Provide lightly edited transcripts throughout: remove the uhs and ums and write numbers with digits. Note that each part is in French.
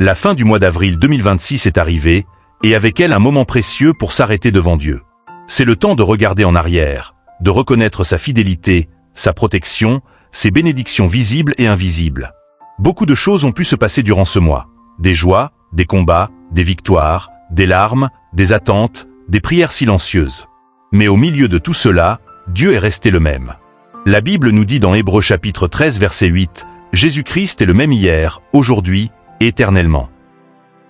La fin du mois d'avril 2026 est arrivée, et avec elle un moment précieux pour s'arrêter devant Dieu. C'est le temps de regarder en arrière, de reconnaître sa fidélité, sa protection, ses bénédictions visibles et invisibles. Beaucoup de choses ont pu se passer durant ce mois. Des joies, des combats, des victoires, des larmes, des attentes, des prières silencieuses. Mais au milieu de tout cela, Dieu est resté le même. La Bible nous dit dans Hébreux chapitre 13 verset 8, « Jésus-Christ est le même hier, aujourd'hui, éternellement ».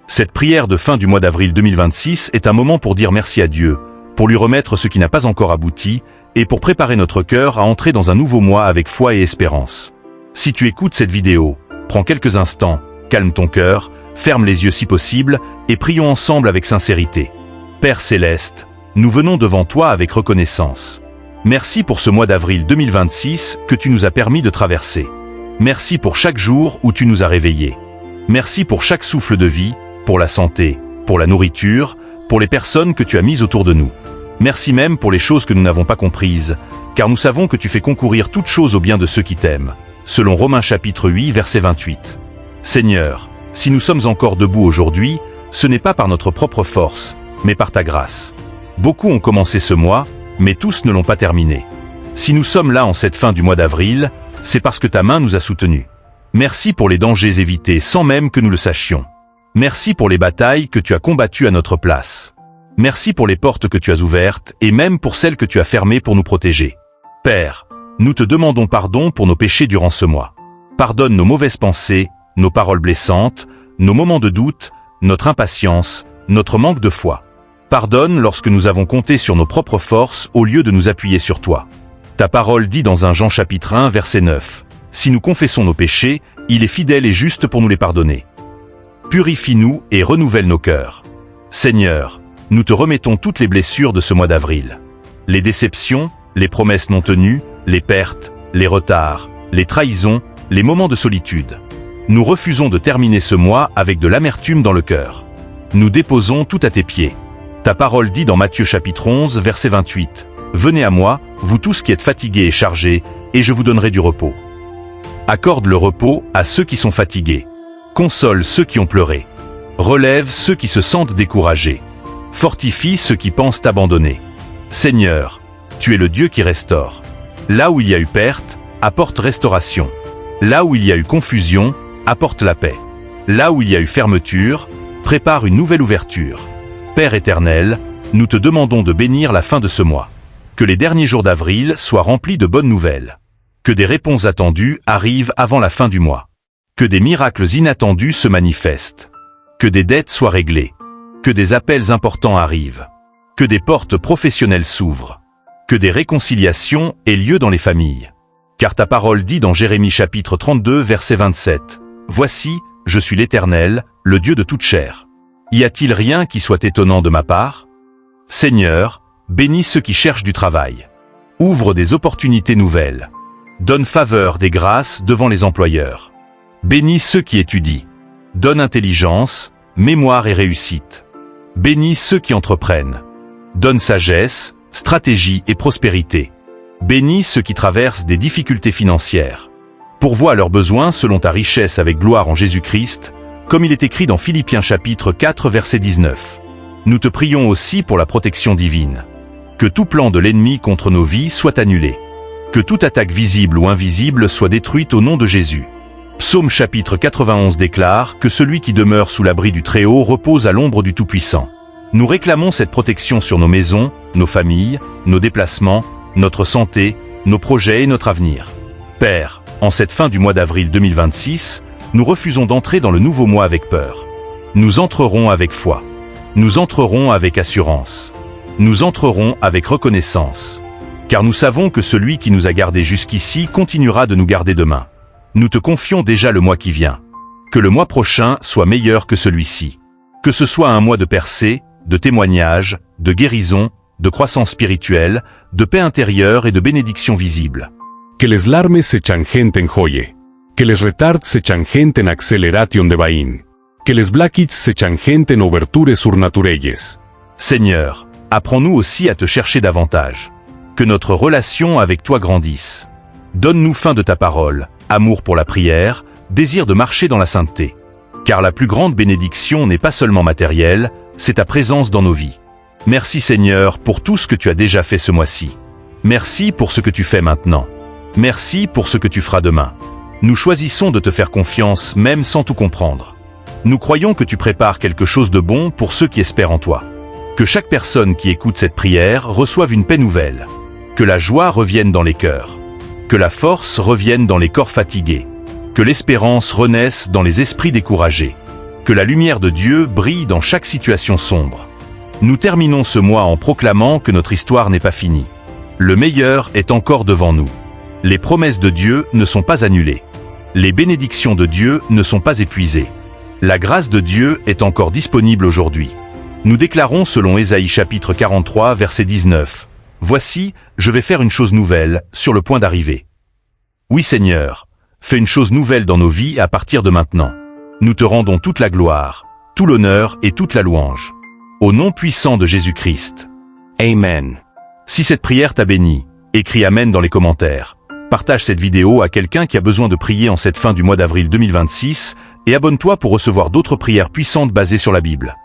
Cette prière de fin du mois d'avril 2026 est un moment pour dire merci à Dieu, pour lui remettre ce qui n'a pas encore abouti, et pour préparer notre cœur à entrer dans un nouveau mois avec foi et espérance. Si tu écoutes cette vidéo, prends quelques instants, calme ton cœur, ferme les yeux si possible, et prions ensemble avec sincérité. Père Céleste, nous venons devant toi avec reconnaissance. Merci pour ce mois d'avril 2026 que tu nous as permis de traverser. Merci pour chaque jour où tu nous as réveillés. Merci pour chaque souffle de vie, pour la santé, pour la nourriture, pour les personnes que tu as mises autour de nous. Merci même pour les choses que nous n'avons pas comprises, car nous savons que tu fais concourir toutes choses au bien de ceux qui t'aiment, selon Romains chapitre 8 verset 28. Seigneur, si nous sommes encore debout aujourd'hui, ce n'est pas par notre propre force, mais par ta grâce. Beaucoup ont commencé ce mois, mais tous ne l'ont pas terminé. Si nous sommes là en cette fin du mois d'avril, c'est parce que ta main nous a soutenus. Merci pour les dangers évités sans même que nous le sachions. Merci pour les batailles que tu as combattues à notre place. Merci pour les portes que tu as ouvertes et même pour celles que tu as fermées pour nous protéger. Père, nous te demandons pardon pour nos péchés durant ce mois. Pardonne nos mauvaises pensées, nos paroles blessantes, nos moments de doute, notre impatience, notre manque de foi. Pardonne lorsque nous avons compté sur nos propres forces au lieu de nous appuyer sur toi. Ta parole dit dans 1 Jean chapitre 1 verset 9, « Si nous confessons nos péchés, il est fidèle et juste pour nous les pardonner. » Purifie-nous et renouvelle nos cœurs. Seigneur, nous te remettons toutes les blessures de ce mois d'avril. Les déceptions, les promesses non tenues, les pertes, les retards, les trahisons, les moments de solitude. Nous refusons de terminer ce mois avec de l'amertume dans le cœur. Nous déposons tout à tes pieds. Ta parole dit dans Matthieu chapitre 11 verset 28, « Venez à moi, vous tous qui êtes fatigués et chargés, et je vous donnerai du repos. » Accorde le repos à ceux qui sont fatigués. Console ceux qui ont pleuré. Relève ceux qui se sentent découragés. Fortifie ceux qui pensent abandonner. Seigneur, tu es le Dieu qui restaure. Là où il y a eu perte, apporte restauration. Là où il y a eu confusion, apporte la paix. Là où il y a eu fermeture, prépare une nouvelle ouverture. Père éternel, nous te demandons de bénir la fin de ce mois. Que les derniers jours d'avril soient remplis de bonnes nouvelles. Que des réponses attendues arrivent avant la fin du mois. Que des miracles inattendus se manifestent. Que des dettes soient réglées. Que des appels importants arrivent. Que des portes professionnelles s'ouvrent. Que des réconciliations aient lieu dans les familles. Car ta parole dit dans Jérémie chapitre 32 verset 27, « Voici, je suis l'Éternel, le Dieu de toute chair. Y a-t-il rien qui soit étonnant de ma part? Seigneur, bénis ceux qui cherchent du travail. Ouvre des opportunités nouvelles. Donne faveur des grâces devant les employeurs. Bénis ceux qui étudient. Donne intelligence, mémoire et réussite. Bénis ceux qui entreprennent. Donne sagesse, stratégie et prospérité. Bénis ceux qui traversent des difficultés financières. Pourvois leurs besoins selon ta richesse avec gloire en Jésus-Christ, comme il est écrit dans Philippiens chapitre 4 verset 19. Nous te prions aussi pour la protection divine. Que tout plan de l'ennemi contre nos vies soit annulé. Que toute attaque visible ou invisible soit détruite au nom de Jésus. Psaume chapitre 91 déclare que celui qui demeure sous l'abri du Très-Haut repose à l'ombre du Tout-Puissant. Nous réclamons cette protection sur nos maisons, nos familles, nos déplacements, notre santé, nos projets et notre avenir. Père, en cette fin du mois d'avril 2026, nous refusons d'entrer dans le nouveau mois avec peur. Nous entrerons avec foi. Nous entrerons avec assurance. Nous entrerons avec reconnaissance. Car nous savons que celui qui nous a gardés jusqu'ici continuera de nous garder demain. Nous te confions déjà le mois qui vient. Que le mois prochain soit meilleur que celui-ci. Que ce soit un mois de percée, de témoignage, de guérison, de croissance spirituelle, de paix intérieure et de bénédiction visible. Que les larmes se changenten joie. Que les retards se changenten acceleration de vain. Que les blackits se changenten ouvertures surnaturelles. Seigneur, apprends-nous aussi à te chercher davantage. Que notre relation avec toi grandisse. Donne-nous faim de ta parole, amour pour la prière, désir de marcher dans la sainteté. Car la plus grande bénédiction n'est pas seulement matérielle, c'est ta présence dans nos vies. Merci Seigneur pour tout ce que tu as déjà fait ce mois-ci. Merci pour ce que tu fais maintenant. Merci pour ce que tu feras demain. Nous choisissons de te faire confiance même sans tout comprendre. Nous croyons que tu prépares quelque chose de bon pour ceux qui espèrent en toi. Que chaque personne qui écoute cette prière reçoive une paix nouvelle. Que la joie revienne dans les cœurs. Que la force revienne dans les corps fatigués. Que l'espérance renaisse dans les esprits découragés. Que la lumière de Dieu brille dans chaque situation sombre. Nous terminons ce mois en proclamant que notre histoire n'est pas finie. Le meilleur est encore devant nous. Les promesses de Dieu ne sont pas annulées. Les bénédictions de Dieu ne sont pas épuisées. La grâce de Dieu est encore disponible aujourd'hui. Nous déclarons selon Ésaïe chapitre 43 verset 19. Voici, je vais faire une chose nouvelle, sur le point d'arriver. Oui Seigneur, fais une chose nouvelle dans nos vies à partir de maintenant. Nous te rendons toute la gloire, tout l'honneur et toute la louange. Au nom puissant de Jésus-Christ. Amen. Si cette prière t'a béni, écris Amen dans les commentaires. Partage cette vidéo à quelqu'un qui a besoin de prier en cette fin du mois d'avril 2026 et abonne-toi pour recevoir d'autres prières puissantes basées sur la Bible.